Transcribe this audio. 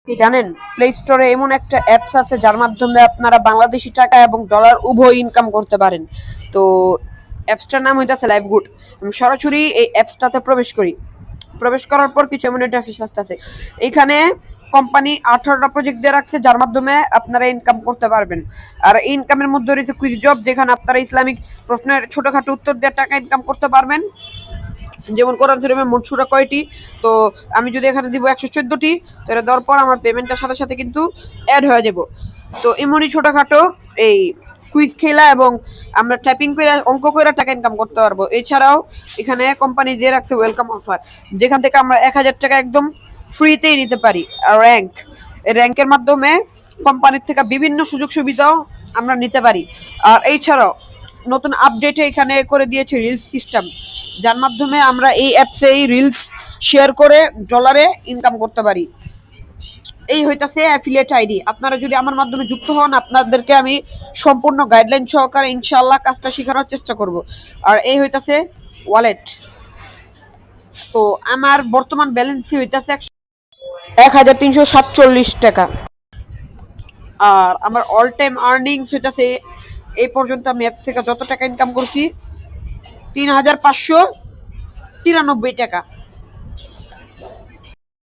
কি জানেন, প্লে স্টোরে এমন একটা অ্যাপস আছে যার মাধ্যমে আপনারা বাংলাদেশি টাকা এবং ডলার উভয় ইনকাম করতে পারেন। তো অ্যাপসটার নাম হইতেছে লাইভগুড। আমি সরাসরি এই অ্যাপসটাতে প্রবেশ করি। প্রবেশ করার পর কিছু এমন একটা ফিচার্স আছে। এখানে কোম্পানি 18টা প্রজেক্ট দিয়ে রাখছে যার মাধ্যমে আপনারা ইনকাম করতে পারবেন। আর এই ইনকামের মধ্যে রয়েছে কুইজ জব, যেখানে আপনারা ইসলামিক প্রশ্নের ছোটখাটো উত্তর দিয়ে টাকা ইনকাম করতে পারবেন। যেমন কোরআন শরীফে মোট সূরা কয়টি, তো আমি যদি এখানে দিব 114টি, তো এটা দেওয়ার পর আমার পেমেন্টের সাথে সাথে কিন্তু অ্যাড হয়ে যাব। তো এমনই ছোটোখাটো এই কুইজ খেলা এবং আমরা টাইপিং করে অঙ্ক করে টাকা ইনকাম করতে পারবো। এছাড়াও এখানে কোম্পানি দিয়ে রাখছে ওয়েলকাম অফার, যেখান থেকে আমরা 1000 টাকা একদম ফ্রিতেই নিতে পারি। আর এই র্যাঙ্কের মাধ্যমে কোম্পানির থেকে বিভিন্ন সুযোগ সুবিধাও আমরা নিতে পারি। আর এছাড়াও নতুন আপডেটে এখানে করে দিয়েছে রিলস সিস্টেম, যার মাধ্যমে আমরা এই অ্যাপসে এই রিলস শেয়ার করে ডলারে ইনকাম করতে পারি। এই হইতাছে অ্যাফিলিয়েট আইডি। আপনারা যদি আমার মাধ্যমে যুক্ত হন, আপনাদেরকে আমি সম্পূর্ণ গাইডলাইন সহকারে ইনশাআল্লাহ কাজটা শেখানোর চেষ্টা করব। আর এই হইতাছে ওয়ালেট। তো আমার বর্তমান ব্যালেন্সই হইতাছে 1347 টাকা। আর আমার অল টাইম আর্নিংস হইতাছে এই পর্যন্ত আমি অ্যাপ থেকে যত টাকা ইনকাম করছি 3593 টাকা।